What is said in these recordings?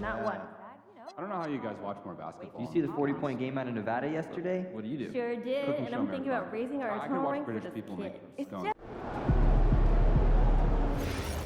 Not one. I don't know how you guys watch more basketball. Did you see the 40-point game out of Nevada yesterday? What do you do? Sure did, Cook and show I'm me thinking every about raising our I can internal watch rank for British this people kid. make It's stones. just...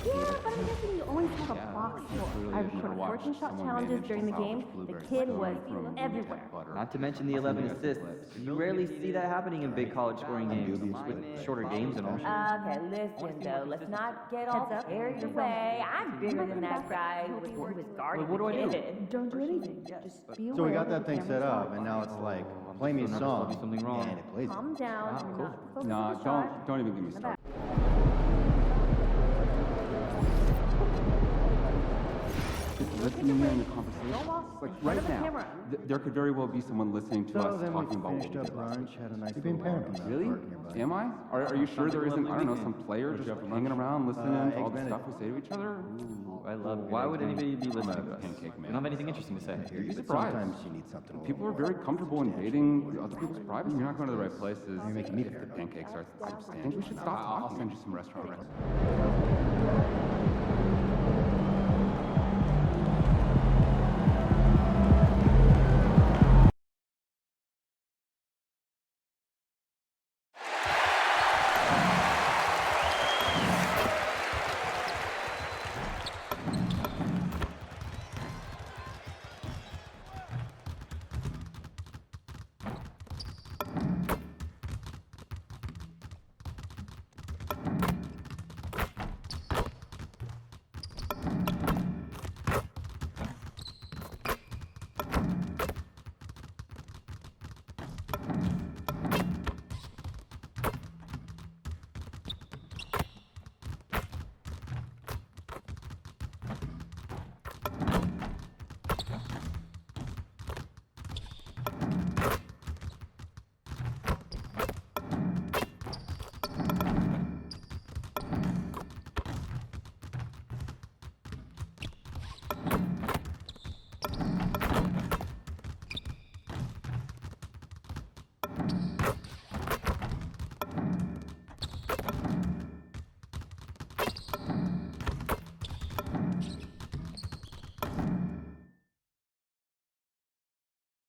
Yeah, but I'm guessing you always have a box full. I recorded 14 shot challenges during the game. The kid was everywhere. Not to mention the 11 assists. You rarely see that happening in big college scoring games with shorter games and all. Okay, listen though, let's not get all carried away. I'm bigger than that guy who was guarding What do I do? the kid. Don't do anything. Just be aware. So we got that thing set up, and now it's like, play me a song, something wrong. and it plays it. Calm down. and not focus No, on the shot. don't even get me started. Listening in the conversation, like right now, there could very well be someone listening to So us then we talking about what finished we up did last brunch, week. had a nice You've been little parent from that Really? park nearby. Am I? Are you sure there isn't, I don't know, some player just hanging around listening to all the egg stuff we say to each other? Ooh, I love it. Why would anybody be listening to us? Pancake We man. don't have anything interesting to say. You'd be But surprised. sometimes you need something a little People are more. very comfortable invading other people's privacy. You're not going to the right places. You're making me if the paranoid. pancakes are substantial. I think we should stop talking. I'll send you some restaurant recipes.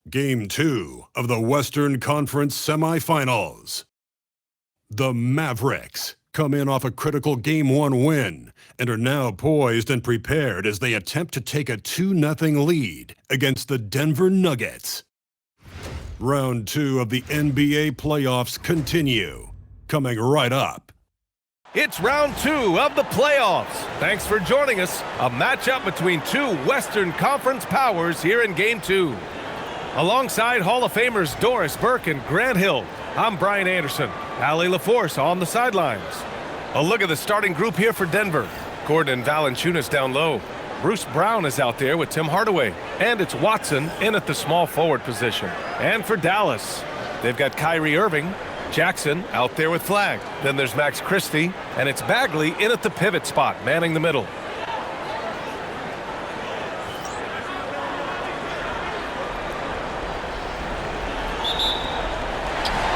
Game 2 of the Western Conference semifinals. The Mavericks come in off a critical Game 1 win and are now poised and prepared as they attempt to take a 2-0 lead against the Denver Nuggets. Round 2 of the NBA playoffs continue, coming right up. It's round 2 of the playoffs. Thanks for joining us. A matchup between two Western Conference powers here in Game 2. Alongside Hall of Famers Doris Burke and Grant Hill, I'm Brian Anderson. Allie LaForce on the sidelines. A look at the starting group here for Denver. Gordon Valanciunas down low. Bruce Brown is out there with Tim Hardaway. And it's Watson in at the small forward position. And for Dallas, they've got Kyrie Irving, Jackson out there with Flagg. Then there's Max Christie, and it's Bagley in at the pivot spot, manning the middle.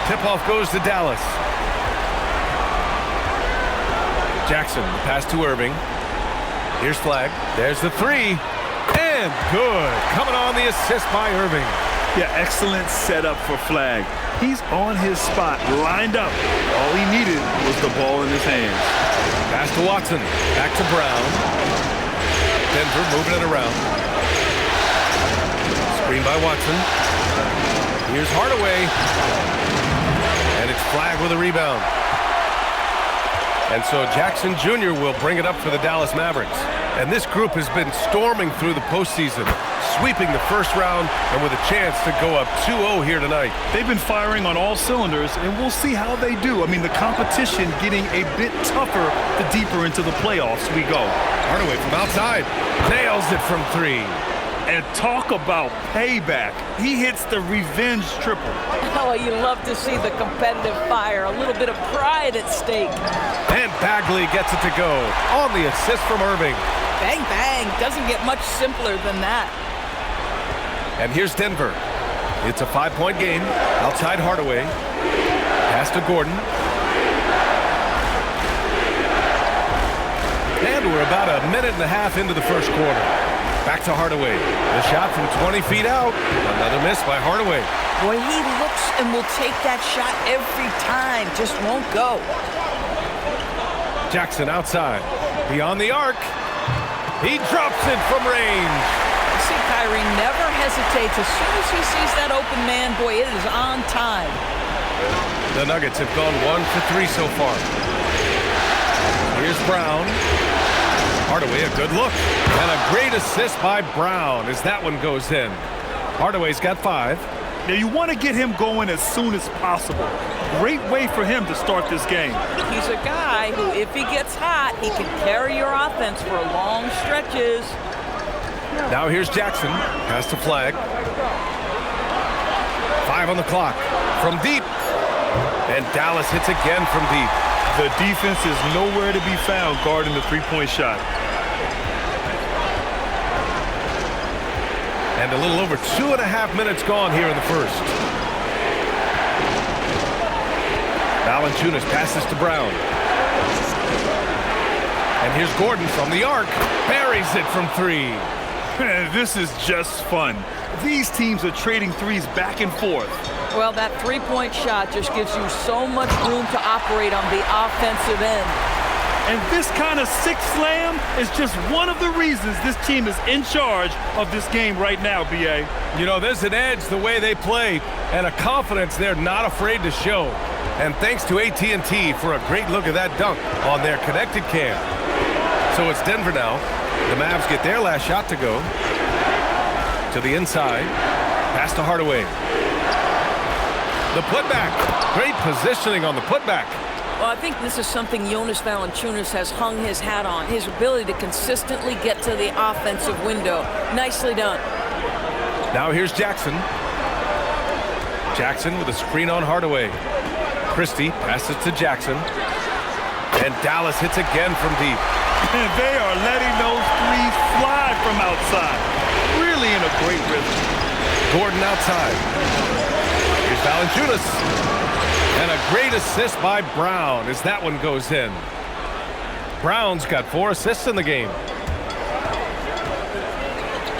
Tip-off goes to Dallas. Jackson, the pass to Irving. Here's Flagg. There's the three. And good. Coming on the assist by Irving. Yeah, excellent setup for Flagg. He's on his spot, lined up. All he needed was the ball in his hands. Pass to Watson. Back to Brown. Denver moving it around. Screen by Watson. Here's Hardaway. And it's Flagg with a rebound. And so Jackson Jr. will bring it up for the Dallas Mavericks. And this group has been storming through the postseason, sweeping the first round and with a chance to go up 2-0 here tonight. They've been firing on all cylinders, and we'll see how they do. I mean, the competition getting a bit tougher the deeper into the playoffs we go. Hardaway from outside. Nails it from three. And talk about payback. He hits the revenge triple. Oh, you love to see the competitive fire, a little bit of pride at stake. And Bagley gets it to go on the assist from Irving. Bang, bang. Doesn't get much simpler than that. And here's Denver. It's a 5-point game. Outside Hardaway. Pass to Gordon. And we're about a minute and a half into the first quarter. Back to Hardaway. The shot from 20 feet out. Another miss by Hardaway. Boy, he looks and will take that shot every time. Just won't go. Jackson outside. Beyond the arc. He drops it from range. See, Kyrie never hesitates. As soon as he sees that open man, boy, it is on time. The Nuggets have gone 1 for 3 so far. Here's Brown. Hardaway, a good look. And a great assist by Brown as that one goes in. Hardaway's got 5. Now, you want to get him going as soon as possible. Great way for him to start this game. He's a guy who, if he gets hot, he can carry your offense for long stretches. Now here's Jackson. Pass to Flag. 5 on the clock. From deep. And Dallas hits again from deep. The defense is nowhere to be found guarding the three-point shot. And a little over 2.5 minutes gone here in the first. Valanciunas passes to Brown. And here's Gordon from the arc. Buries it from 3. This is just fun. These teams are trading threes back and forth. Well, that three-point shot just gives you so much room to operate on the offensive end. And this kind of six slam is just one of the reasons this team is in charge of this game right now, B.A. You know, there's an edge the way they play and a confidence they're not afraid to show. And thanks to AT&T for a great look at that dunk on their connected cam. So it's Denver now. The Mavs get their last shot to go. To the inside. Pass to Hardaway. The putback. Great positioning on the putback. Well, I think this is something Jonas Valanciunas has hung his hat on, his ability to consistently get to the offensive window. Nicely done. Now here's Jackson. Jackson with a screen on Hardaway. Christie passes to Jackson. And Dallas hits again from deep. And they are letting those threes fly from outside. Really in a great rhythm. Gordon outside. Here's Valanciunas. And a great assist by Brown as that one goes in. Brown's got 4 assists in the game.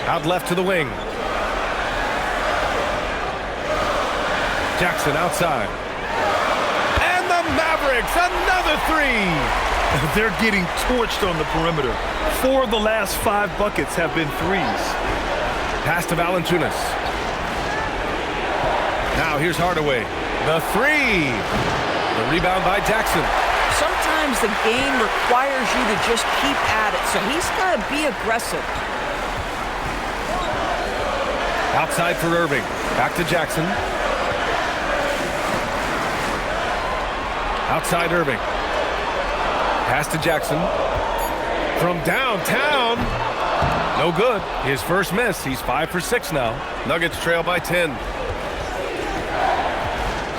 Out left to the wing. Jackson outside. And the Mavericks, another 3. They're getting torched on the perimeter. 4 of the last 5 buckets have been threes. Pass to Valanciunas. Now here's Hardaway. The 3. The rebound by Jackson. Sometimes the game requires you to just keep at it, so he's got to be aggressive. Outside for Irving. Back to Jackson. Outside Irving. Pass to Jackson. From downtown. No good. His first miss. He's 5 for 6 now. Nuggets trail by 10.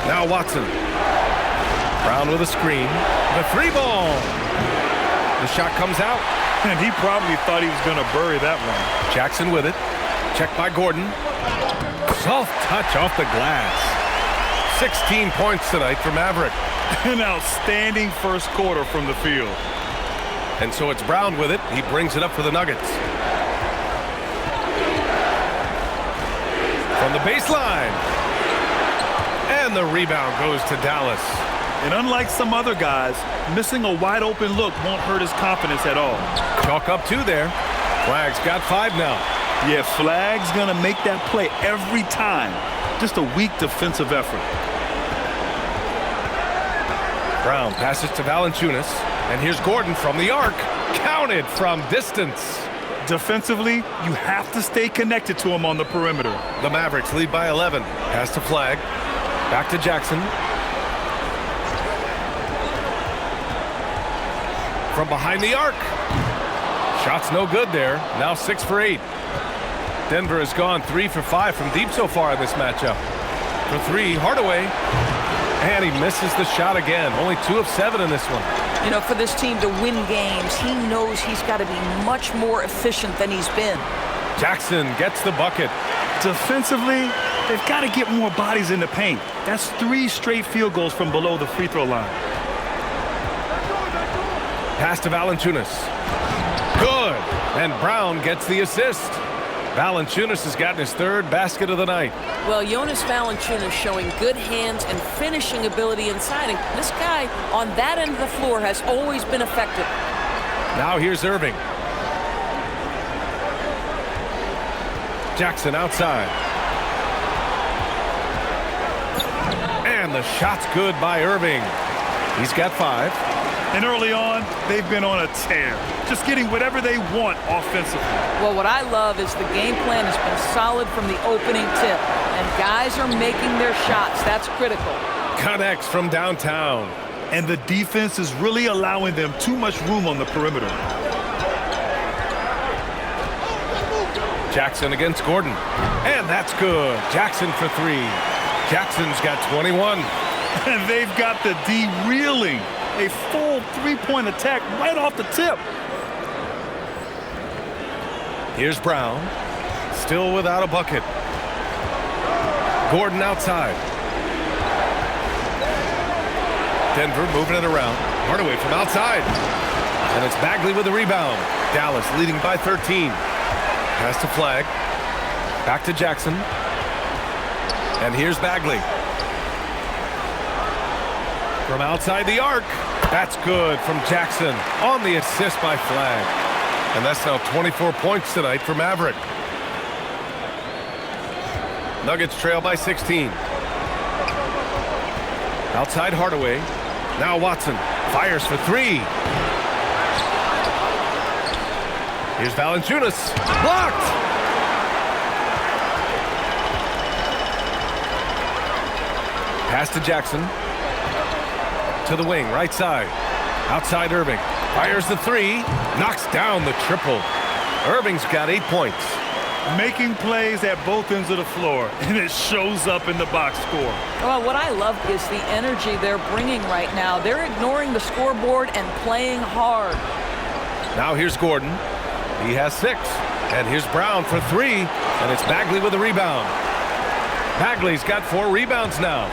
Now Watson. Brown with a screen. The 3-ball. The shot comes out. And he probably thought he was going to bury that one. Jackson with it. Checked by Gordon. Soft touch off the glass. 16 points tonight for Maverick. An outstanding first quarter from the field. And so it's Brown with it. He brings it up for the Nuggets. From the baseline. And the rebound goes to Dallas. And unlike some other guys, missing a wide open look won't hurt his confidence at all. Chalk up 2 there. Flag's got 5 now. Yeah, Flag's gonna make that play every time. Just a weak defensive effort. Brown passes to Valanciunas. And here's Gordon from the arc. Counted from distance. Defensively, you have to stay connected to him on the perimeter. The Mavericks lead by 11. Pass to Flag. Back to Jackson. From behind the arc. Shot's no good there. Now 6 for 8. Denver has gone 3 for 5 from deep so far in this matchup. For 3, Hardaway. And he misses the shot again. Only 2 of 7 in this one. You know, for this team to win games, he knows he's got to be much more efficient than he's been. Jackson gets the bucket. Defensively, they've got to get more bodies in the paint. That's 3 straight field goals from below the free throw line. Pass to Valanciunas. Good. And Brown gets the assist. Valanciunas has gotten his third basket of the night. Well, Jonas Valanciunas showing good hands and finishing ability inside. And this guy on that end of the floor has always been effective. Now here's Irving. Jackson outside. And the shot's good by Irving. He's got 5. And early on, they've been on a tear, just getting whatever they want offensively. Well, what I love is the game plan has been solid from the opening tip. And guys are making their shots. That's critical. Connects from downtown. And the defense is really allowing them too much room on the perimeter. Jackson against Gordon. And that's good. Jackson for 3. Jackson's got 21. And they've got the D reeling. A full 3-point attack right off the tip. Here's Brown. Still without a bucket. Gordon outside. Denver moving it around. Hardaway from outside. And it's Bagley with the rebound. Dallas leading by 13. Pass to Flag. Back to Jackson. And here's Bagley. From outside the arc. That's good from Jackson on the assist by Flag. And that's now 24 points tonight for Maverick. Nuggets trail by 16. Outside Hardaway. Now Watson fires for 3. Here's Valanciunas. Blocked! Pass to Jackson. To the wing, right side. Outside Irving. Fires the 3. Knocks down the triple. Irving's got 8 points. Making plays at both ends of the floor, and it shows up in the box score. Well, what I love is the energy they're bringing right now. They're ignoring the scoreboard and playing hard. Now here's Gordon. He has 6. And here's Brown for 3. And it's Bagley with the rebound. Bagley's got 4 rebounds now.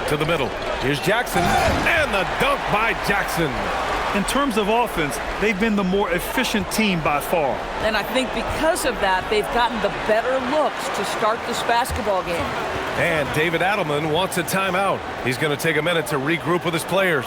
To the middle. Here's Jackson. And the dunk by Jackson. In terms of offense, they've been the more efficient team by far. And I think because of that, they've gotten the better looks to start this basketball game. And David Adelman wants a timeout. He's going to take a minute to regroup with his players.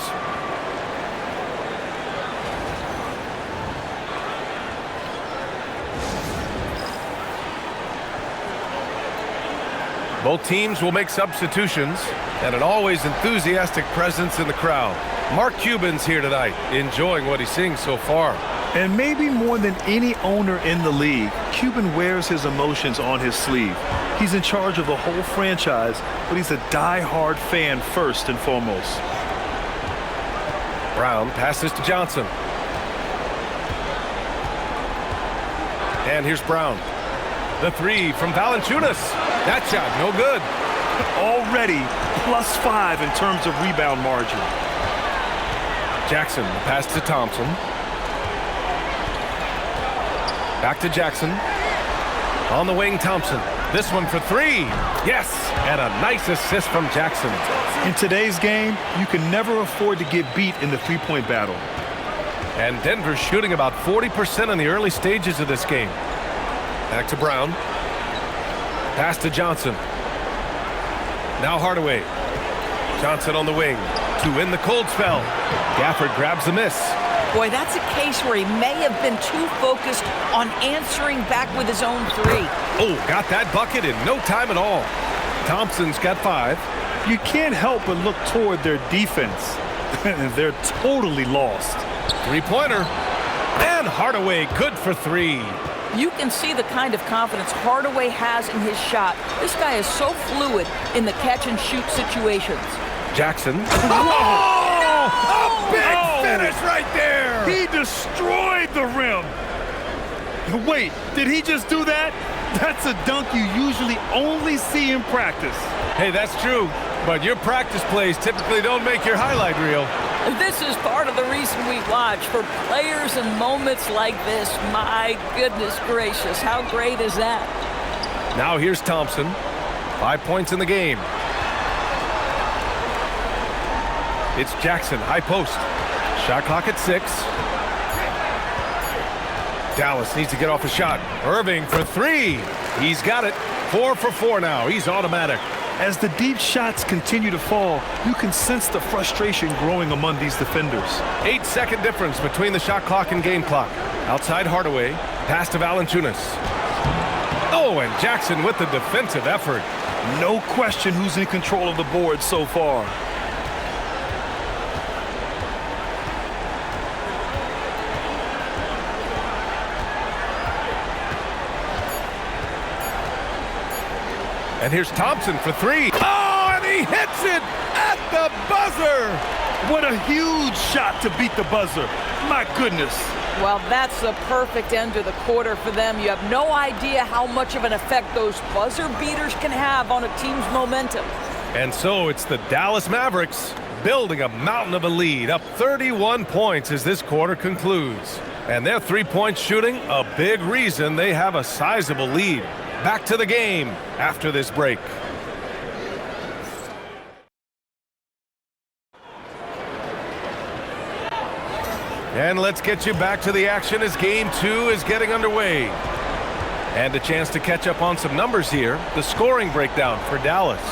Both teams will make substitutions, and an always enthusiastic presence in the crowd. Mark Cuban's here tonight, enjoying what he's seeing so far. And maybe more than any owner in the league, Cuban wears his emotions on his sleeve. He's in charge of the whole franchise, but he's a die-hard fan first and foremost. Brown passes to Johnson. And here's Brown. The 3 from Valanciunas. That shot, no good. Already +5 in terms of rebound margin. Jackson, the pass to Thompson. Back to Jackson. On the wing, Thompson. This one for 3. Yes, and a nice assist from Jackson. In today's game, you can never afford to get beat in the three-point battle. And Denver's shooting about 40% in the early stages of this game. Back to Brown. Pass to Johnson. Now Hardaway. Johnson on the wing to win the cold spell. Gafford grabs the miss. Boy, that's a case where he may have been too focused on answering back with his own 3. Oh, got that bucket in no time at all. Thompson's got 5. You can't help but look toward their defense. They're totally lost. 3-pointer. And Hardaway good for 3. You can see the kind of confidence Hardaway has in his shot. This guy is so fluid in the catch-and-shoot situations. Jackson. Oh! A big finish right there! He destroyed the rim. Wait, did he just do that? That's a dunk you usually only see in practice. Hey, that's true, but your practice plays typically don't make your highlight reel. This is part of the reason we watch, for players in moments like this. My goodness gracious, how great is that? Now here's Thompson. 5 points in the game. It's Jackson, high post. Shot clock at 6. Dallas needs to get off a shot. Irving for three. He's got it. 4 for 4 now. He's automatic. As the deep shots continue to fall, you can sense the frustration growing among these defenders. 8-second difference between the shot clock and game clock. Outside Hardaway. Pass to Valanciunas. Oh, and Jackson with the defensive effort. No question who's in control of the board so far. And here's Thompson for three. Oh, and he hits it at the buzzer. What a huge shot to beat the buzzer. My goodness. Well, that's the perfect end to the quarter for them. You have no idea how much of an effect those buzzer beaters can have on a team's momentum. And so it's the Dallas Mavericks building a mountain of a lead, up 31 points as this quarter concludes. And their three-point shooting, a big reason they have a sizable lead. Back to the game after this break. And let's get you back to the action as Game 2 is getting underway. And a chance to catch up on some numbers here. The scoring breakdown for Dallas.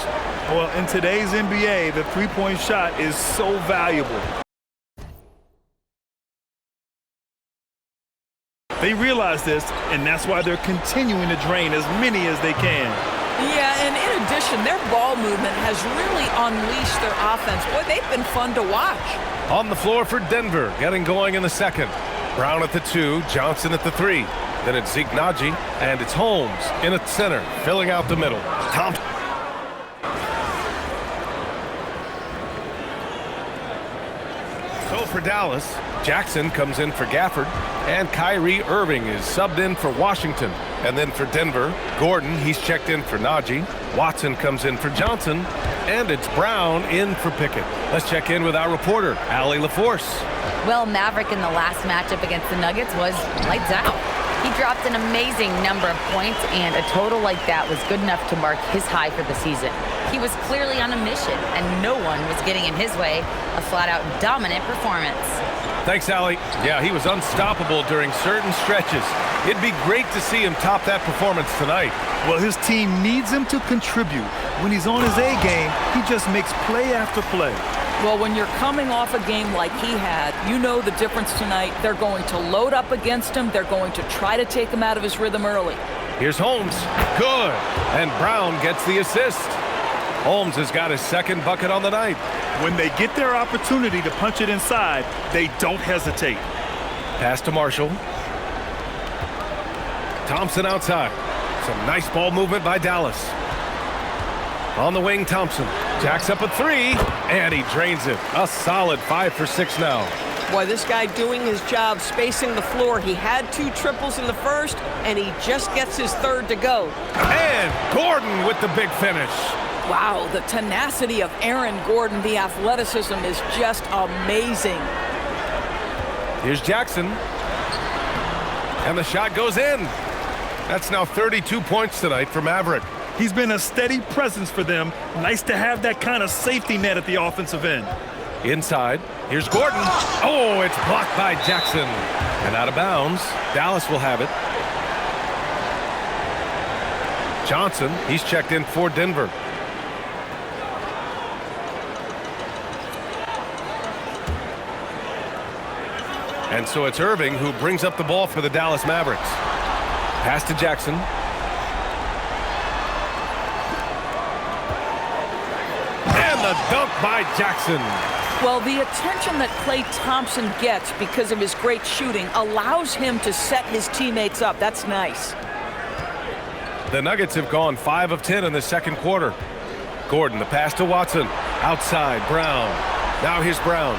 Well, in today's NBA, the three-point shot is so valuable. They realize this, and that's why they're continuing to drain as many as they can. Yeah, and in addition, their ball movement has really unleashed their offense. Boy, they've been fun to watch. On the floor for Denver, getting going in the second. Brown at the 2, Johnson at the 3. Then it's Zeke Naji, and it's Holmes in at center, filling out the middle. Thompson. So for Dallas, Jackson comes in for Gafford, and Kyrie Irving is subbed in for Washington. And then for Denver, Gordon, he's checked in for Naji. Watson comes in for Johnson, and it's Brown in for Pickett. Let's check in with our reporter, Allie LaForce. Well, Maverick in the last matchup against the Nuggets was lights out. He dropped an amazing number of points, and a total like that was good enough to mark his high for the season. He was clearly on a mission, and no one was getting in his way. A flat-out dominant performance. Thanks, Allie. Yeah, he was unstoppable during certain stretches. It'd be great to see him top that performance tonight. Well, his team needs him to contribute. When he's on his A game, he just makes play after play. Well, when you're coming off a game like he had, you know the difference tonight. They're going to load up against him. They're going to try to take him out of his rhythm early. Here's Holmes. Good. And Brown gets the assist. Holmes has got his second bucket on the night. When they get their opportunity to punch it inside, they don't hesitate. Pass to Marshall. Thompson outside. Some nice ball movement by Dallas. On the wing, Thompson. Jacks up a 3, and he drains it. A solid 5 for 6 now. Boy, this guy doing his job, spacing the floor. He had 2 triples in the first, and he just gets his third to go. And Gordon with the big finish. Wow, the tenacity of Aaron Gordon, the athleticism is just amazing. Here's Jackson. And the shot goes in. That's now 32 points tonight for Maverick. He's been a steady presence for them. Nice to have that kind of safety net at the offensive end. Inside, here's Gordon. Oh, it's blocked by Jackson. And out of bounds, Dallas will have it. Johnson, he's checked in for Denver. And so it's Irving who brings up the ball for the Dallas Mavericks. Pass to Jackson. And the dunk by Jackson. Well, the attention that Klay Thompson gets because of his great shooting allows him to set his teammates up. That's nice. The Nuggets have gone 5 of 10 in the second quarter. Gordon, the pass to Watson. Outside, Brown. Now here's Brown.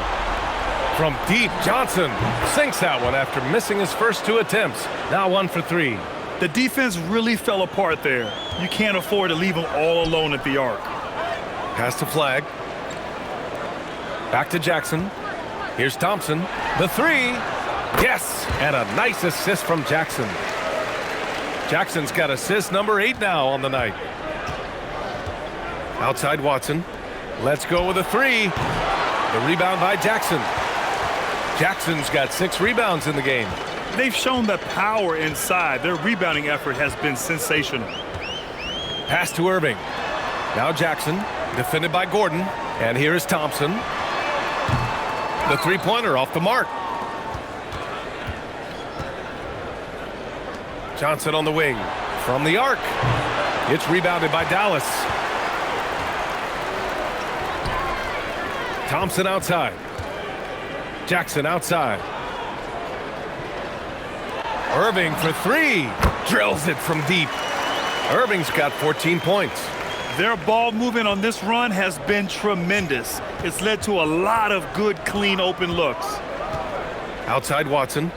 From deep, Johnson sinks that one after missing his first 2 attempts. Now 1 for 3. The defense really fell apart there. You can't afford to leave them all alone at the arc. Pass to Flag. Back to Jackson. Here's Thompson. The 3. Yes! And a nice assist from Jackson. Jackson's got assist number 8 now on the night. Outside Watson. Let's go with a 3. The rebound by Jackson. Jackson's got 6 rebounds in the game. They've shown the power inside. Their rebounding effort has been sensational. Pass to Irving. Now Jackson, defended by Gordon. And here is Thompson. The three-pointer off the mark. Johnson on the wing. From the arc. It's rebounded by Dallas. Thompson outside. Jackson outside. Irving for three. Drills it from deep. Irving's got 14 points. Their ball movement on this run has been tremendous. It's led to a lot of good, clean, open looks. Outside Watson.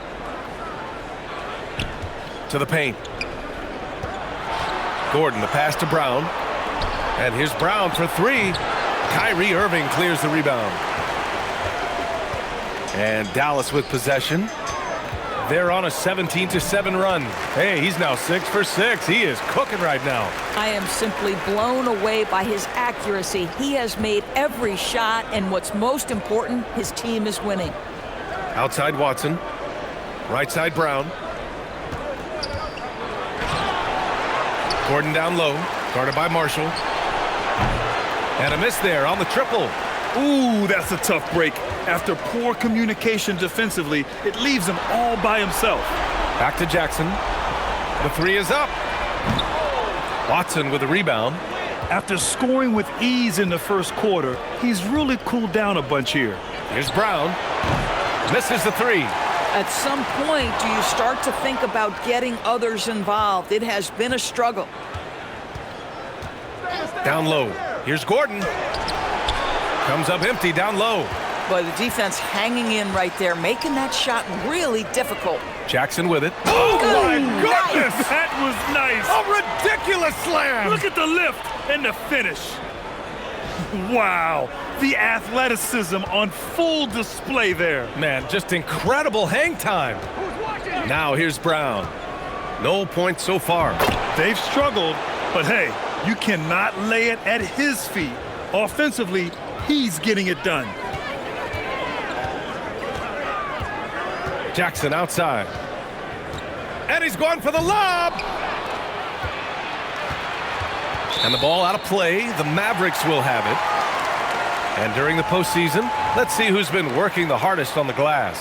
To the paint. Gordon, the pass to Brown. And here's Brown for three. Kyrie Irving clears the rebound. And Dallas with possession. They're on a 17-7 run. Hey, he's now 6 for 6. He is cooking right now. I am simply blown away by his accuracy. He has made every shot, and what's most important, his team is winning. Outside Watson. Right side Brown. Gordon down low, guarded by Marshall. And a miss there on the triple. Ooh, that's a tough break. After poor communication defensively, it leaves him all by himself. Back to Jackson. The three is up. Watson with a rebound. After scoring with ease in the first quarter, he's really cooled down a bunch here. Here's Brown. Misses the three. At some point, do you start to think about getting others involved? It has been a struggle. Down low. Here's Gordon. Comes up empty down low. But the defense hanging in right there, making that shot really difficult. Jackson with it. Oh, my goodness! That was nice. A ridiculous slam. Look at the lift and the finish. Wow, the athleticism on full display there. Man, just incredible hang time. Now here's Brown. No points so far. They've struggled, but hey, you cannot lay it at his feet. Offensively, he's getting it done. Jackson outside. And he's going for the lob. And the ball out of play. The Mavericks will have it. And during the postseason, let's see who's been working the hardest on the glass.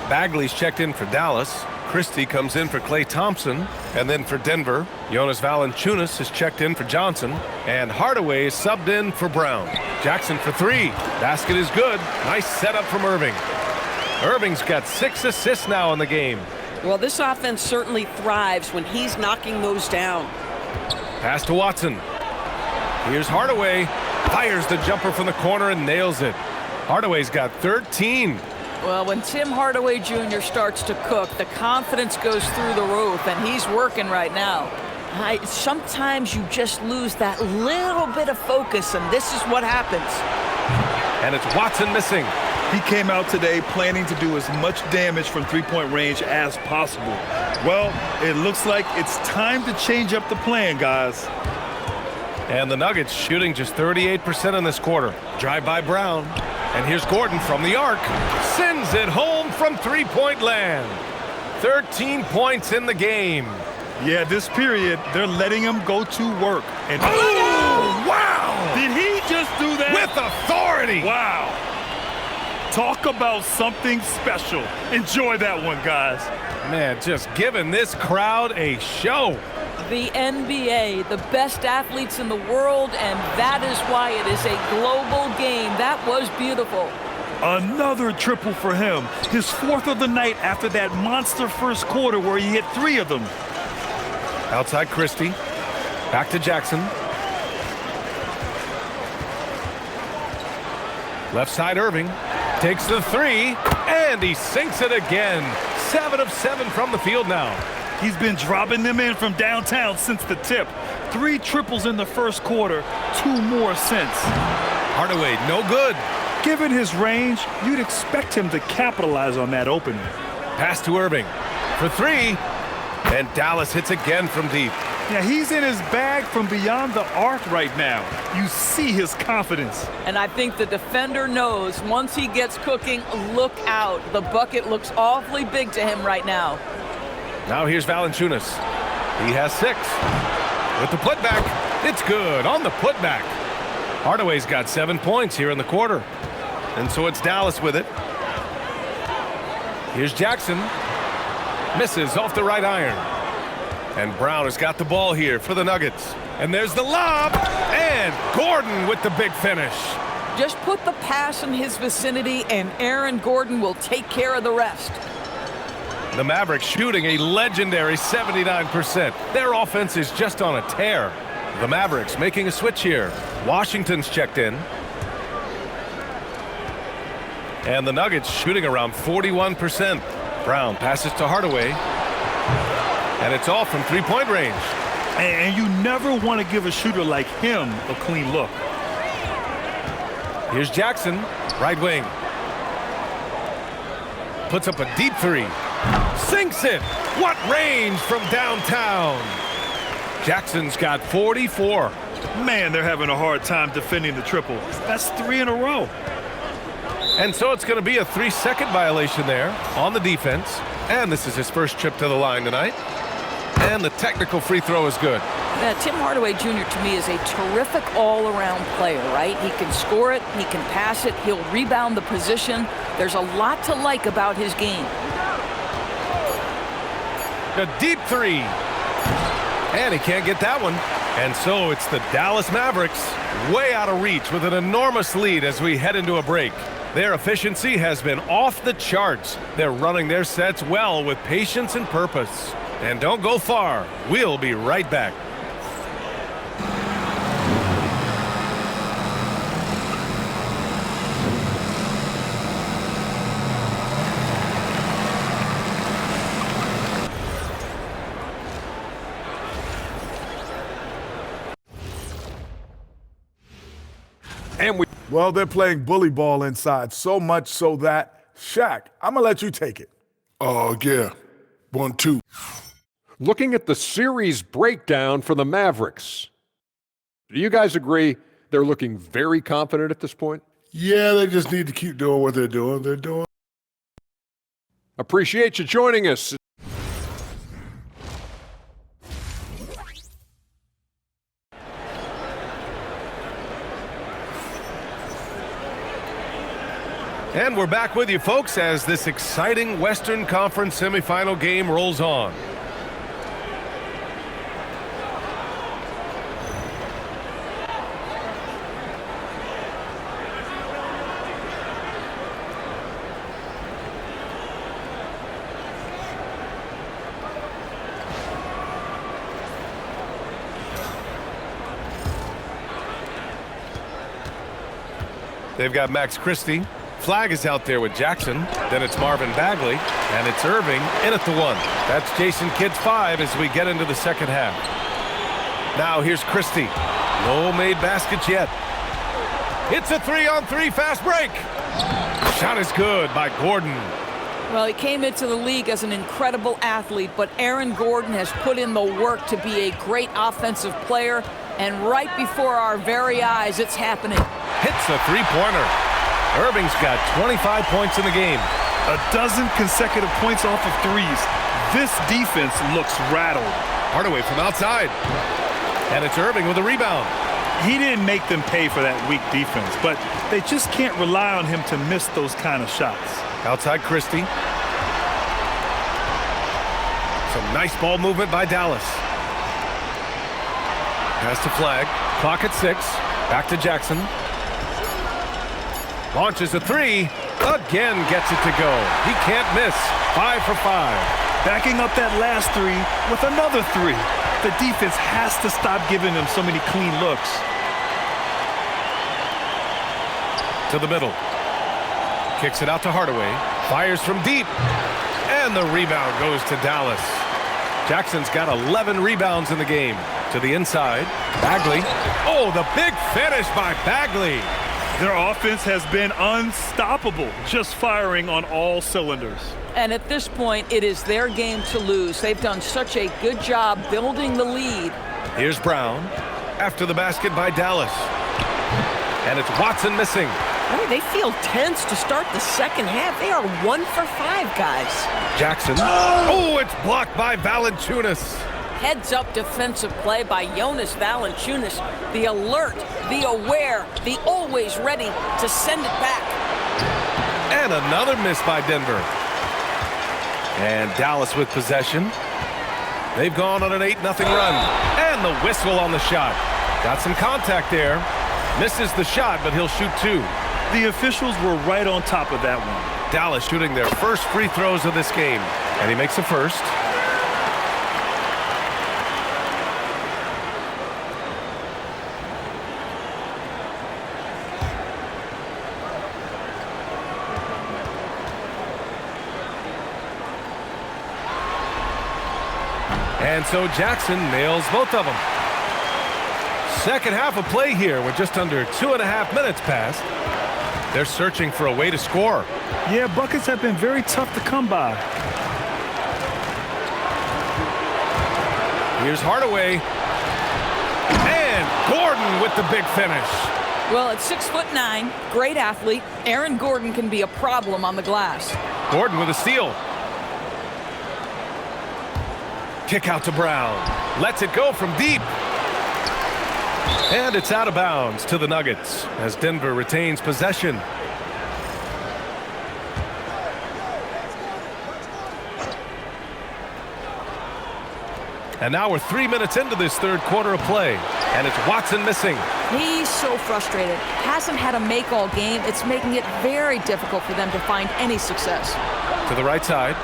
Bagley's checked in for Dallas. Christie comes in for Klay Thompson. And then for Denver, Jonas Valanciunas is checked in for Johnson. And Hardaway is subbed in for Brown. Jackson for three. Basket is good. Nice setup from Irving. Irving's got 6 assists now in the game. Well, this offense certainly thrives when he's knocking those down. Pass to Watson. Here's Hardaway. Fires the jumper from the corner and nails it. Hardaway's got 13. Well, when Tim Hardaway Jr. starts to cook, the confidence goes through the roof, and he's working right now. Sometimes you just lose that little bit of focus, and this is what happens. And it's Watson missing. He came out today planning to do as much damage from three-point range as possible. Well, it looks like it's time to change up the plan, guys. And the Nuggets shooting just 38% in this quarter. Drive by Brown. And here's Gordon from the arc. Sends it home from three-point land. 13 points in the game. Yeah, this period, they're letting him go to work. And oh, wow! Did he just do that? With authority! Wow. Talk about something special. Enjoy that one, guys. Man, just giving this crowd a show. The NBA, the best athletes in the world, and that is why it is a global game. That was beautiful. Another triple for him. His 4th of the night after that monster first quarter where he hit 3 of them. Outside Christie. Back to Jackson. Left side Irving. Takes the 3, and he sinks it again. 7 of 7 from the field now. He's been dropping them in from downtown since the tip. 3 triples in the first quarter, 2 more since. Hardaway, no good. Given his range, you'd expect him to capitalize on that opening. Pass to Irving for 3, and Dallas hits again from deep. Yeah, he's in his bag from beyond the arc right now. You see his confidence. And I think the defender knows once he gets cooking, look out. The bucket looks awfully big to him right now. Now here's Valanciunas. He has 6. With the putback, it's good on the putback. Hardaway's got 7 points here in the quarter. And so it's Dallas with it. Here's Jackson. Misses off the right iron. And Brown has got the ball here for the Nuggets. And there's the lob. And Gordon with the big finish. Just put the pass in his vicinity and Aaron Gordon will take care of the rest. The Mavericks shooting a legendary 79%. Their offense is just on a tear. The Mavericks making a switch here. Washington's checked in. And the Nuggets shooting around 41%. Brown passes to Hardaway. And it's all from three-point range. And you never want to give a shooter like him a clean look. Here's Jackson, right wing. Puts up a deep 3. Sinks it. What range from downtown. Jackson's got 44. Man, they're having a hard time defending the triple. That's 3 in a row. And so it's going to be a 3-second violation there on the defense. And this is his first trip to the line tonight. And the technical free throw is good. Now, Tim Hardaway Jr. to me is a terrific all-around player, right? He can score it, he can pass it, he'll rebound the position. There's a lot to like about his game. A deep 3. And he can't get that one. And so it's the Dallas Mavericks way out of reach with an enormous lead as we head into a break. Their efficiency has been off the charts. They're running their sets well with patience and purpose. And don't go far. We'll be right back. Well, they're playing bully ball inside, so much so that, Shaq, I'm going to let you take it. Oh, yeah. 1-2. Looking at the series breakdown for the Mavericks, do you guys agree they're looking very confident at this point? Yeah, they just need to keep doing what they're doing. Appreciate you joining us. And we're back with you, folks, as this exciting Western Conference semifinal game rolls on. They've got Max Christie. Flag is out there with Jackson. Then it's Marvin Bagley. And it's Irving in at the 1. That's Jason Kidd's 5 as we get into the second half. Now here's Christie. No made baskets yet. It's a 3-on-3 fast break. Shot is good by Gordon. Well, he came into the league as an incredible athlete, but Aaron Gordon has put in the work to be a great offensive player. And right before our very eyes, it's happening. Hits a three-pointer. Irving's got 25 points in the game. A dozen consecutive points off of threes. This defense looks rattled. Hardaway from outside. And it's Irving with a rebound. He didn't make them pay for that weak defense, but they just can't rely on him to miss those kind of shots. Outside Christie. Some nice ball movement by Dallas. Pass to Flag. Clock at 6. Back to Jackson. Launches a 3. Again gets it to go. He can't miss. 5 for 5. Backing up that last 3 with another 3. The defense has to stop giving them so many clean looks. To the middle. Kicks it out to Hardaway. Fires from deep. And the rebound goes to Dallas. Jackson's got 11 rebounds in the game. To the inside. Bagley. Oh, the big finish by Bagley. Their offense has been unstoppable, just firing on all cylinders. And at this point, it is their game to lose. They've done such a good job building the lead. Here's Brown after the basket by Dallas. And it's Watson missing. Boy, they feel tense to start the second half. They are 1 for 5, guys. Jackson. Oh, it's blocked by Valanciunas. Heads-up defensive play by Jonas Valanciunas. The alert, the aware, the always ready to send it back. And another miss by Denver. And Dallas with possession. They've gone on an 8-0 run. And the whistle on the shot. Got some contact there. Misses the shot, but he'll shoot 2. The officials were right on top of that one. Dallas shooting their first free throws of this game. And he makes the first. And so Jackson nails both of them. Second half of play here with just under 2.5 minutes passed. They're searching for a way to score. Yeah, buckets have been very tough to come by. Here's Hardaway. And Gordon with the big finish. Well, at 6'9", great athlete, Aaron Gordon can be a problem on the glass. Gordon with a steal. Kick out to Brown. Lets it go from deep. And it's out of bounds to the Nuggets as Denver retains possession. And now we're 3 minutes into this third quarter of play. And it's Watson missing. He's so frustrated. Hasn't had a make all game. It's making it very difficult for them to find any success. To the right side.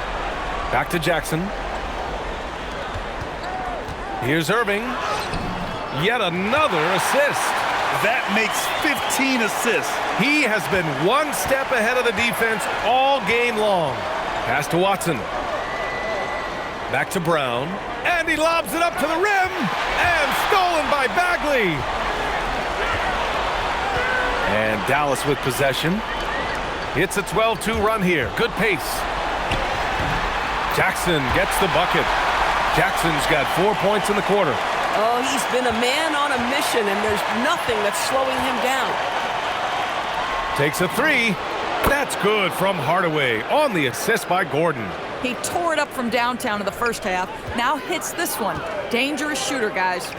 Back to Jackson. Here's Irving. Yet another assist. That makes 15 assists. He has been one step ahead of the defense all game long. Pass to Watson. Back to Brown. And he lobs it up to the rim. And stolen by Bagley. And Dallas with possession. It's a 12-2 run here. Good pace. Jackson gets the bucket. Jackson's got 4 points in the quarter. Oh, he's been a man on a mission, and there's nothing that's slowing him down. Takes a 3. That's good from Hardaway on the assist by Gordon. He tore it up from downtown in the first half. Now hits this one. Dangerous shooter, guys.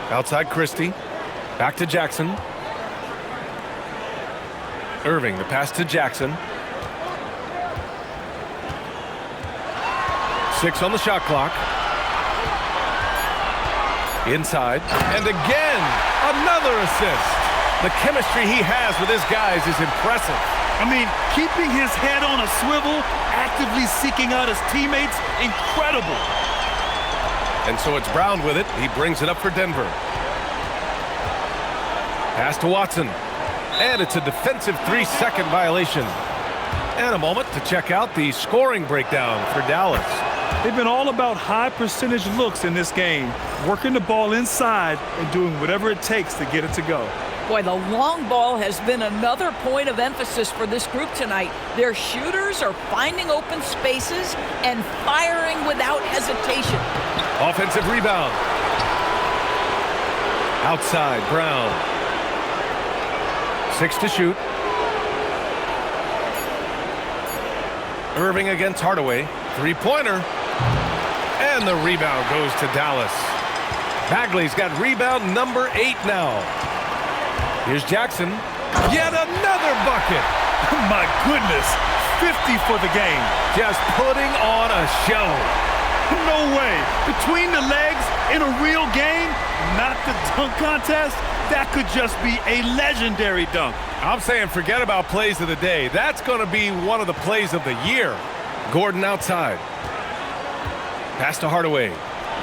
Outside Christie. Back to Jackson. Irving, the pass to Jackson. 6 on the shot clock. Inside. And again, another assist. The chemistry he has with his guys is impressive. I mean, keeping his head on a swivel, actively seeking out his teammates, incredible. And so it's Brown with it. He brings it up for Denver. Pass to Watson. And it's a defensive 3-second violation. And a moment to check out the scoring breakdown for Dallas. They've been all about high percentage looks in this game, working the ball inside and doing whatever it takes to get it to go. Boy, the long ball has been another point of emphasis for this group tonight. Their shooters are finding open spaces and firing without hesitation. Offensive rebound. Outside, Brown. 6 to shoot. Irving against Hardaway. 3-pointer. And the rebound goes to Dallas. Bagley's got rebound number 8 now. Here's Jackson. Yet another bucket. My goodness. 50 for the game. Just putting on a show. No way. Between the legs in a real game, not the dunk contest, that could just be a legendary dunk. I'm saying forget about plays of the day. That's going to be one of the plays of the year. Gordon outside. Pass to Hardaway.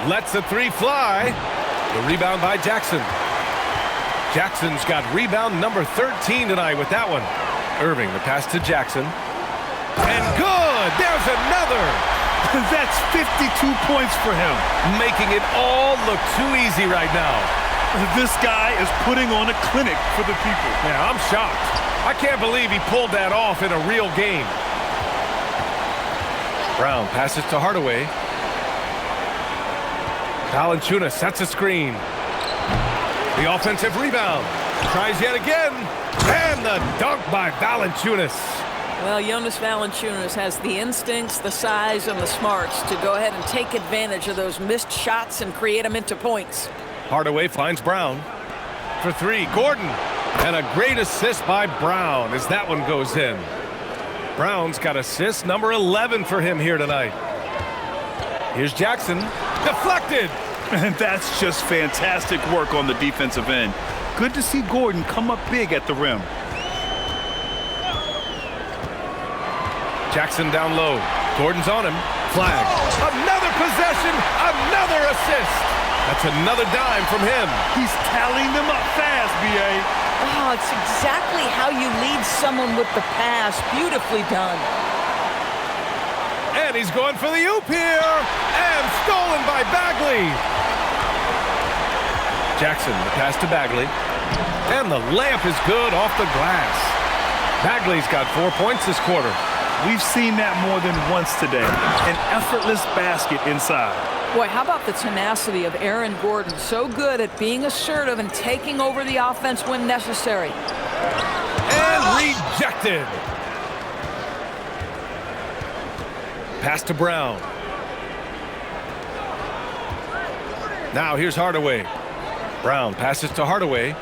Lets the 3 fly. The rebound by Jackson. Jackson's got rebound number 13 tonight with that one. Irving, the pass to Jackson. And good! There's another! That's 52 points for him. Making it all look too easy right now. This guy is putting on a clinic for the people. Yeah, I'm shocked. I can't believe he pulled that off in a real game. Brown passes to Hardaway. Valanciunas sets a screen. The offensive rebound. Tries yet again. And the dunk by Valanciunas. Well, Jonas Valanciunas has the instincts, the size, and the smarts to go ahead and take advantage of those missed shots and create them into points. Hardaway finds Brown for three. Gordon. And a great assist by Brown as that one goes in. Brown's got assist number 11 for him here tonight. Here's Jackson. Deflected. And that's just fantastic work on the defensive end. Good to see Gordon come up big at the rim. Jackson down low. Gordon's on him. Flag. Another possession. Another assist. That's another dime from him. He's tallying them up fast, B.A. Oh, it's exactly how you lead someone with the pass. Beautifully done. And he's going for the oop here. And stolen by Bagley. Jackson, the pass to Bagley. And the layup is good off the glass. Bagley's got 4 points this quarter. We've seen that more than once today. An effortless basket inside. Boy, how about the tenacity of Aaron Gordon? So good at being assertive and taking over the offense when necessary. And rejected. Pass to Brown. Now here's Hardaway. Brown passes to Hardaway.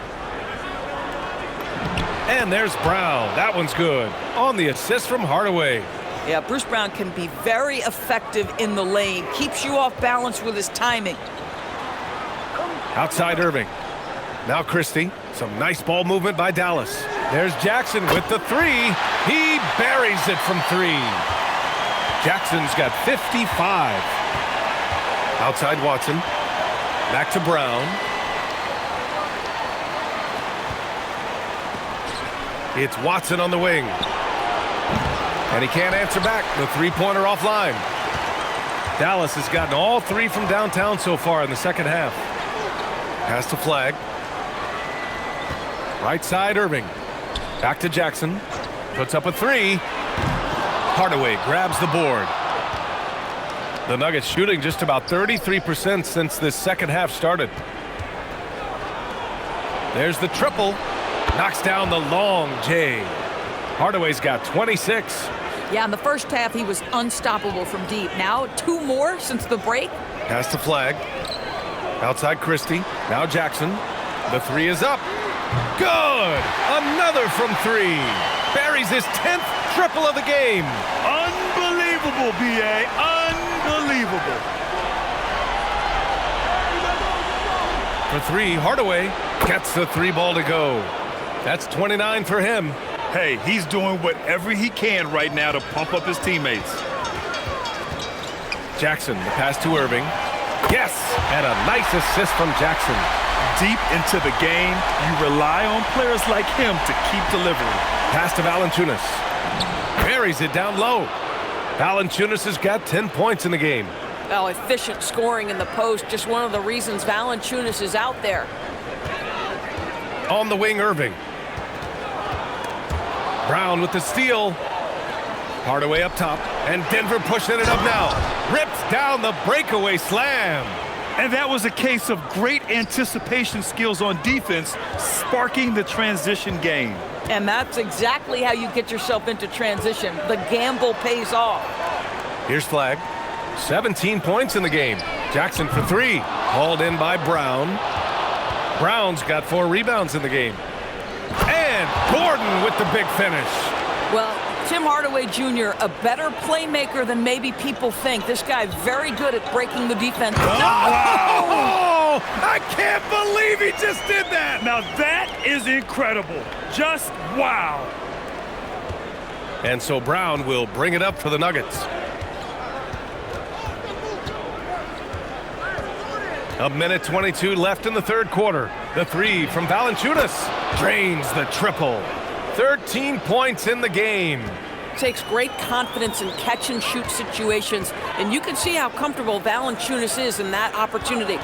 And there's Brown. That one's good. On the assist from Hardaway. Yeah, Bruce Brown can be very effective in the lane. Keeps you off balance with his timing. Outside Irving. Now Christie. Some nice ball movement by Dallas. There's Jackson with the three. He buries it from three. Jackson's got 55. Outside Watson. Back to Brown. It's Watson on the wing. And he can't answer back. The three-pointer offline. Dallas has gotten all three from downtown so far in the second half. Pass to Flag. Right side Irving. Back to Jackson. Puts up a three. Hardaway grabs the board. The Nuggets shooting just about 33% since this second half started. There's the triple. Knocks down the long J. Hardaway's got 26. Yeah, in the first half, he was unstoppable from deep. Now, 2 more since the break. Pass to Flag. Outside Christie. Now Jackson. The three is up. Good! Another from three. Buries his 10th triple of the game. Unbelievable, B.A. Unbelievable. For three, Hardaway gets the three ball to go. That's 29 for him. Hey, he's doing whatever he can right now to pump up his teammates. Jackson, the pass to Irving. Yes! And a nice assist from Jackson. Deep into the game, you rely on players like him to keep delivering. Pass to Valanciunas. Buries it down low. Valanciunas has got 10 points in the game. Well, efficient scoring in the post, just one of the reasons Valanciunas is out there. On the wing, Irving. Brown with the steal. Hardaway up top. And Denver pushing it up now. Rips down the breakaway slam. And that was a case of great anticipation skills on defense, sparking the transition game. And that's exactly how you get yourself into transition. The gamble pays off. Here's Flag. 17 points in the game. Jackson for three. Hauled in by Brown. Brown's got 4 rebounds in the game. And Gordon with the big finish. Well, Tim Hardaway Jr., a better playmaker than maybe people think. This guy very good at breaking the defense. Oh, I can't believe he just did that. Now that is incredible. Just wow. And so Brown will bring it up for the Nuggets. A minute 22 left in the third quarter. The three from Valanciunas drains the triple. 13 points in the game. Takes great confidence in catch and shoot situations, and you can see how comfortable Valanciunas is in that opportunity.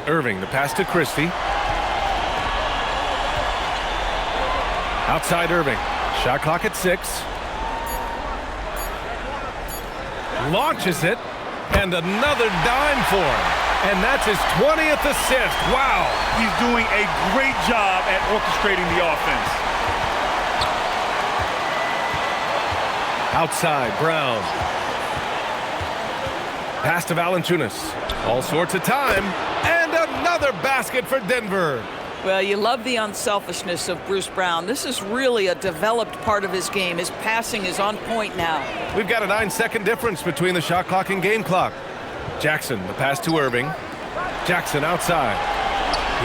Irving, the pass to Christie. Outside Irving. Shot clock at 6. Launches it. And another dime for him. And that's his 20th assist. Wow. He's doing a great job at orchestrating the offense. Outside, Brown. Pass to Valanciunas. All sorts of time. And another basket for Denver. Well, you love the unselfishness of Bruce Brown. This is really a developed part of his game. His passing is on point now. We've got a 9-second difference between the shot clock and game clock. Jackson, the pass to Irving. Jackson outside.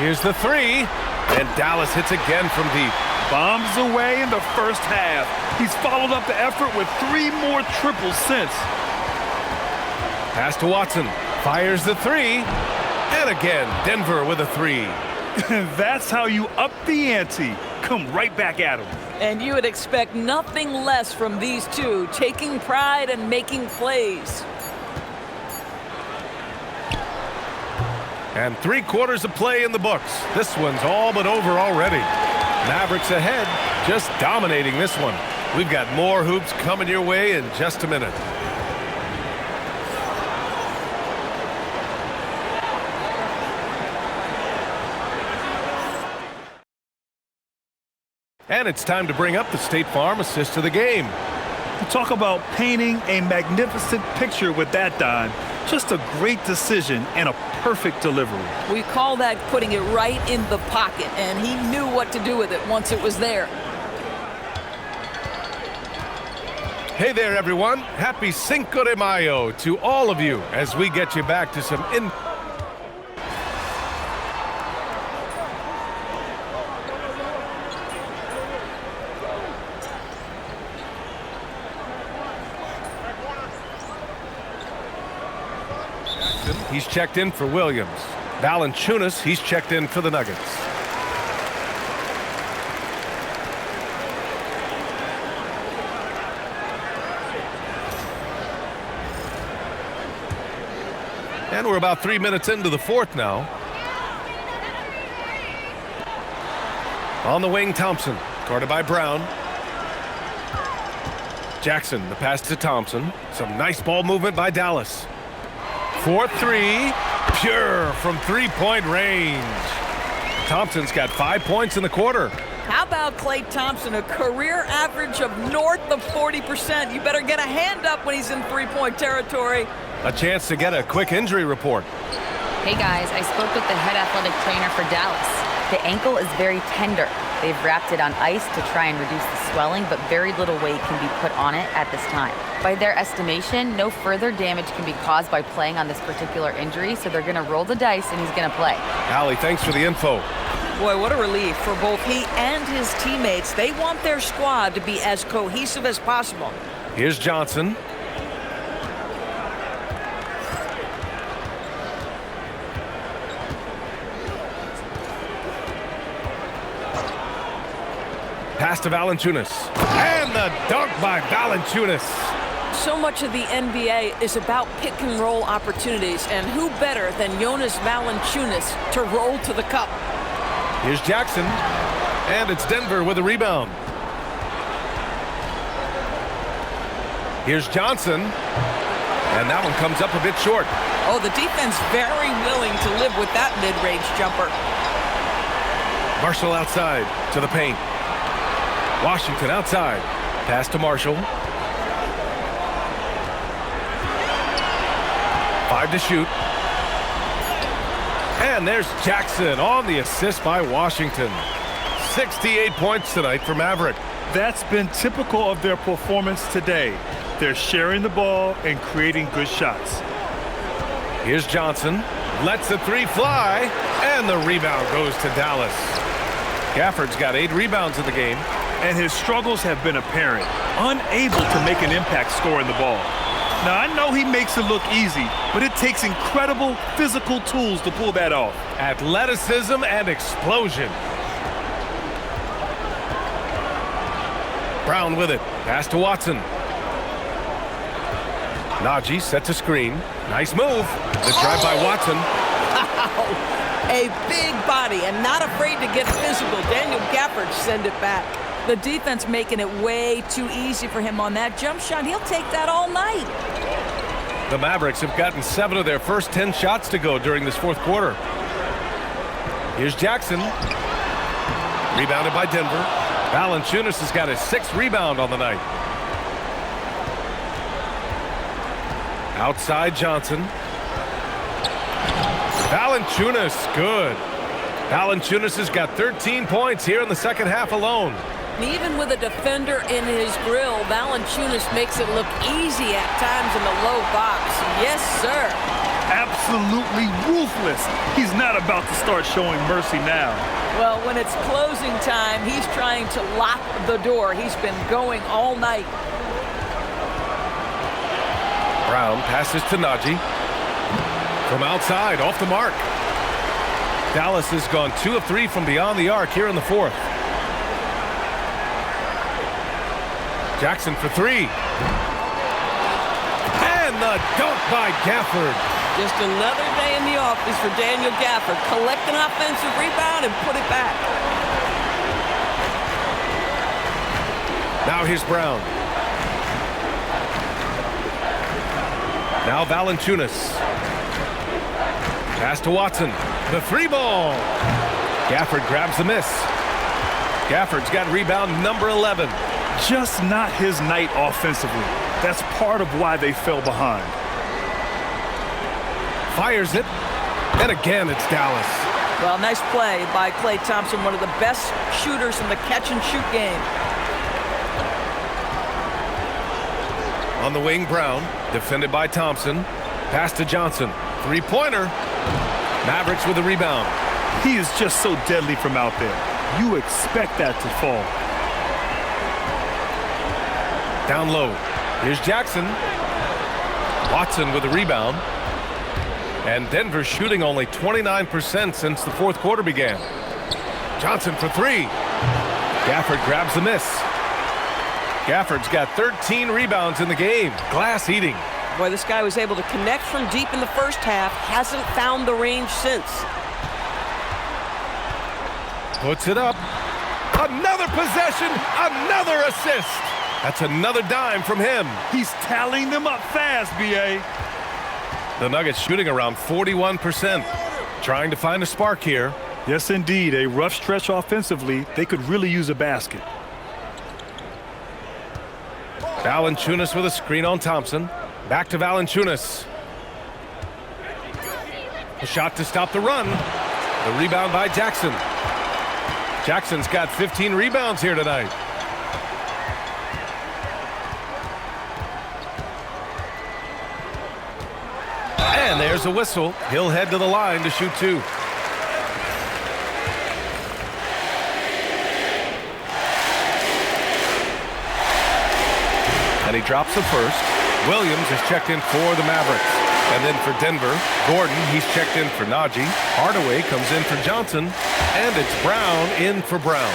Here's the 3. And Dallas hits again from deep. Bombs away in the first half. He's followed up the effort with 3 more triples since. Pass to Watson. Fires the 3. And again, Denver with a 3. That's how you up the ante. Come right back at him. And you would expect nothing less from these two, taking pride and making plays. And 3/4 of play in the books. This one's all but over already. Mavericks ahead, just dominating this one. We've got more hoops coming your way in just a minute. And it's time to bring up the State Farm assist of the game. Talk about painting a magnificent picture with that dime. Just a great decision and a perfect delivery. We call that putting it right in the pocket, and he knew what to do with it once it was there. Hey there, everyone. Happy Cinco de Mayo to all of you as we get you back to some He's checked in for Williams. Valanciunas, he's checked in for the Nuggets. And we're about 3 minutes into the fourth now. On the wing, Thompson, guarded by Brown. Jackson, the pass to Thompson. Some nice ball movement by Dallas. 4-3, pure from three-point range. Thompson's got 5 points in the quarter. How about Klay Thompson, a career average of north of 40%. You better get a hand up when he's in three-point territory. A chance to get a quick injury report. Hey guys, I spoke with the head athletic trainer for Dallas. The ankle is very tender. They've wrapped it on ice to try and reduce the swelling, but very little weight can be put on it at this time. By their estimation, no further damage can be caused by playing on this particular injury, so they're going to roll the dice and he's going to play. Allie, thanks for the info. Boy, what a relief for both he and his teammates. They want their squad to be as cohesive as possible. Here's Johnson. Pass to Valanciunas. And the dunk by Valanciunas. So much of the NBA is about pick and roll opportunities, and who better than Jonas Valanciunas to roll to the cup? Here's Jackson, and it's Denver with a rebound. Here's Johnson, and that one comes up a bit short. Oh, the defense very willing to live with that mid-range jumper. Marshall outside to the paint. Washington outside. Pass to Marshall. 5 to shoot. And there's Jackson on the assist by Washington. 68 points tonight for Maverick. That's been typical of their performance today. They're sharing the ball and creating good shots. Here's Johnson. Lets the 3 fly. And the rebound goes to Dallas. Gafford's got 8 rebounds in the game. And his struggles have been apparent. Unable to make an impact scoring the ball. Now, I know he makes it look easy, but it takes incredible physical tools to pull that off. Athleticism and explosion. Brown with it. Pass to Watson. Najee sets a screen. Nice move. The drive by Watson. A big body and not afraid to get physical. Daniel Gafford send it back. The defense making it way too easy for him on that jump shot. He'll take that all night. The Mavericks have gotten 7 of their first 10 shots to go during this fourth quarter. Here's Jackson. Rebounded by Denver. Valanciunas has got his 6th rebound on the night. Outside Johnson. Valanciunas, good. Valanciunas has got 13 points here in the second half alone. Even with a defender in his grill, Valanciunas makes it look easy at times in the low box. Yes, sir. Absolutely ruthless. He's not about to start showing mercy now. Well, when it's closing time, he's trying to lock the door. He's been going all night. Brown passes to Najee. From outside, off the mark. Dallas has gone 2 of 3 from beyond the arc here in the fourth. Jackson for 3. And the dunk by Gafford. Just another day in the office for Daniel Gafford. Collect an offensive rebound and put it back. Now here's Brown. Now Valanciunas. Pass to Watson. The 3-ball. Gafford grabs the miss. Gafford's got rebound number 11. Just not his night offensively. That's part of why they fell behind. Fires it. And again, it's Dallas. Well, nice play by Klay Thompson, one of the best shooters in the catch-and-shoot game. On the wing, Brown. Defended by Thompson. Pass to Johnson. 3-pointer. Mavericks with the rebound. He is just so deadly from out there. You expect that to fall. Down low. Here's Jackson. Watson with the rebound. And Denver shooting only 29% since the fourth quarter began. Johnson for 3. Gafford grabs the miss. Gafford's got 13 rebounds in the game. Glass eating. Boy, this guy was able to connect from deep in the first half. Hasn't found the range since. Puts it up. Another possession. Another assist. That's another dime from him. He's tallying them up fast, B.A. The Nuggets shooting around 41%. Trying to find a spark here. Yes, indeed. A rough stretch offensively. They could really use a basket. Valanciunas with a screen on Thompson. Back to Valanciunas. A shot to stop the run. The rebound by Jackson. Jackson's got 15 rebounds here tonight. And there's a whistle. He'll head to the line to shoot 2. And he drops the first. Williams is checked in for the Mavericks. And then for Denver, Gordon, he's checked in for Najee. Hardaway comes in for Johnson. And it's Brown in for Brown.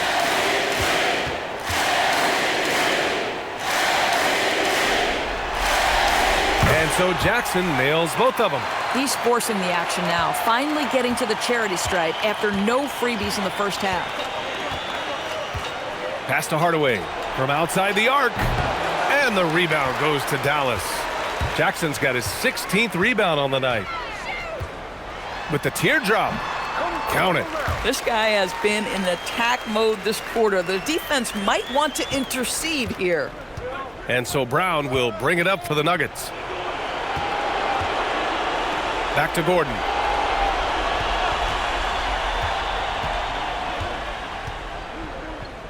And so Jackson nails both of them. He's forcing the action now, finally getting to the charity stripe after no freebies in the first half. Pass to Hardaway from outside the arc. And the rebound goes to Dallas. Jackson's got his 16th rebound on the night. With the teardrop. Count it. This guy has been in attack mode this quarter. The defense might want to intercede here. And so Brown will bring it up for the Nuggets. Back to Gordon.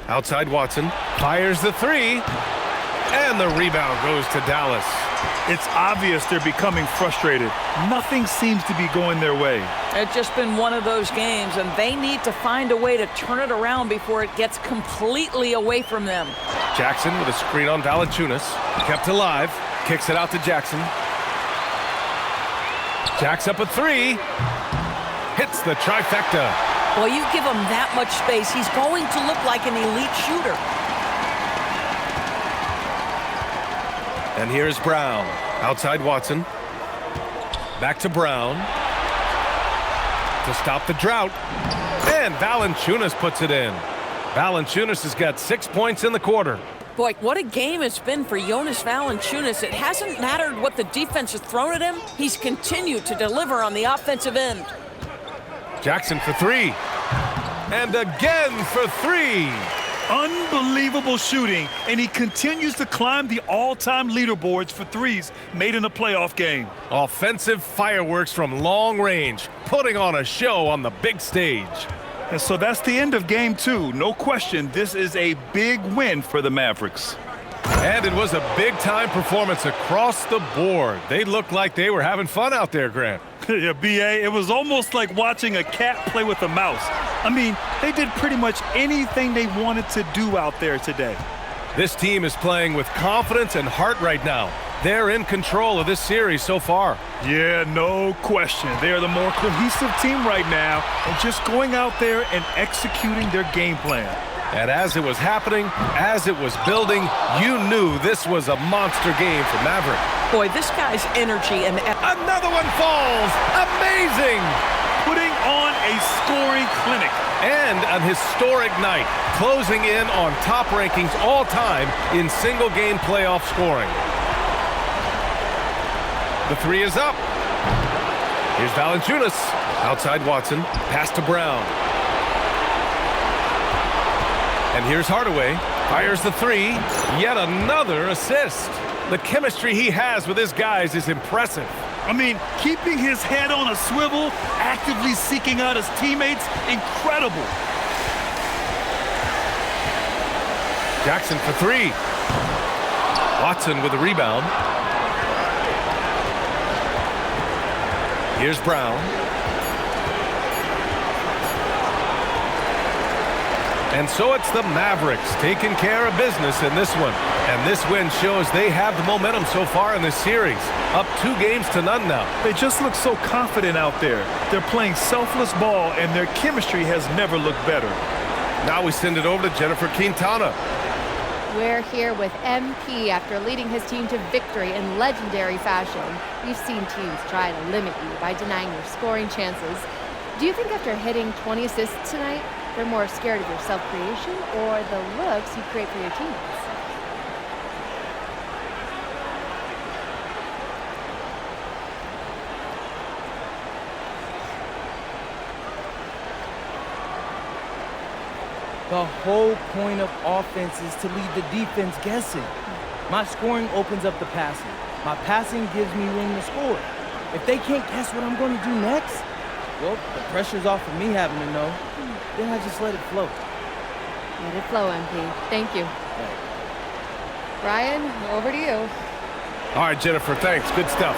Outside Watson. Fires the 3. And the rebound goes to Dallas. It's obvious they're becoming frustrated. Nothing seems to be going their way. It's just been one of those games, and they need to find a way to turn it around before it gets completely away from them. Jackson with a screen on Valanciunas. Kept alive. Kicks it out to Jackson. Jacks up a 3. Hits the trifecta. Well, you give him that much space, he's going to look like an elite shooter. And here's Brown. Outside Watson. Back to Brown. to stop the drought. And Valanciunas puts it in. Valanciunas has got 6 points in the quarter. Boy, what a game it's been for Jonas Valanciunas. It hasn't mattered what the defense has thrown at him. He's continued to deliver on the offensive end. Jackson for three. And again for three. Unbelievable shooting, and he continues to climb the all-time leaderboards for threes made in a playoff game. Offensive fireworks from long range, putting on a show on the big stage. And so that's the end of game 2. No question, this is a big win for the Mavericks. And it was a big-time performance across the board. They looked like they were having fun out there, Grant. Yeah, B.A., it was almost like watching a cat play with a mouse. I mean, they did pretty much anything they wanted to do out there today. This team is playing with confidence and heart right now. They're in control of this series so far. Yeah, no question. They are the more cohesive team right now and just going out there and executing their game plan. And as it was happening, as it was building, you knew this was a monster game for Maverick. Boy, this guy's energy and... Another one falls! Amazing! Putting on a scoring clinic. And an historic night, closing in on top rankings all time in single-game playoff scoring. The three is up. Here's Valanciunas. Outside Watson. Pass to Brown. And here's Hardaway. Fires the three. Yet another assist. The chemistry he has with his guys is impressive. I mean, keeping his head on a swivel, actively seeking out his teammates, incredible. Jackson for three. Watson with the rebound. Here's Brown. And so it's the Mavericks taking care of business in this one. And this win shows they have the momentum so far in this series. Up 2-0 now. They just look so confident out there. They're playing selfless ball, and their chemistry has never looked better. Now we send it over to Jennifer Quintana. We're here with MP after leading his team to victory in legendary fashion. We've seen teams try to limit you by denying your scoring chances. Do you think after hitting 20 assists tonight, they're more scared of your self-creation or the looks you create for your teammates? The whole point of offense is to leave the defense guessing. My scoring opens up the passing. My passing gives me room to score. If they can't guess what I'm going to do next, well, the pressure's off of me having to know. Then I just let it flow. Let it flow, MP. Thank you. Brian, over to you. All right, Jennifer, thanks. Good stuff.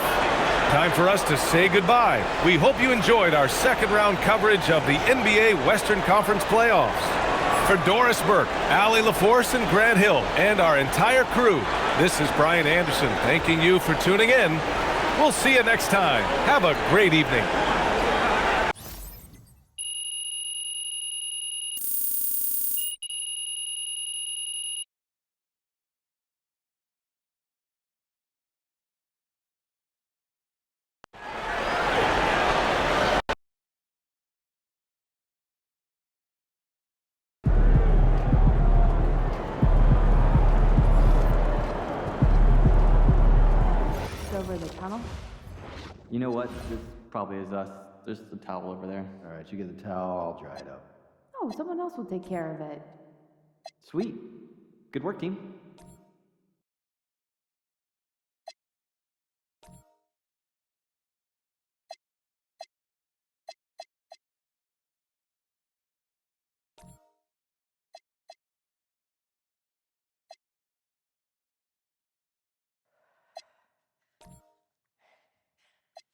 Time for us to say goodbye. We hope you enjoyed our second-round coverage of the NBA Western Conference playoffs. For Doris Burke, Allie LaForce, and Grant Hill, and our entire crew, this is Brian Anderson thanking you for tuning in. We'll see you next time. Have a great evening. Over the tunnel. You know what? This probably is us. There's the towel over there. All right, you get the towel, I'll dry it up. Oh, someone else will take care of it. Sweet. Good work, team.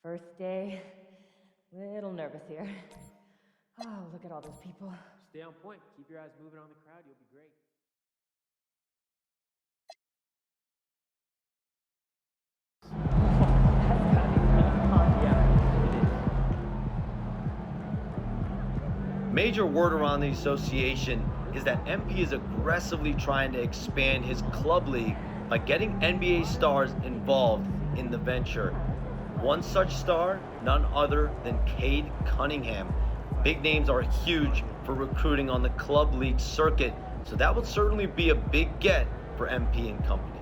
First day, little nervous here. Oh, look at all those people. Stay on point. Keep your eyes moving on the crowd. You'll be great. Major word around the association is that MP is aggressively trying to expand his club league by getting NBA stars involved in the venture. One such star, none other than Cade Cunningham, Big names are huge for recruiting on the club league circuit, so that would certainly be a big get for MP and company.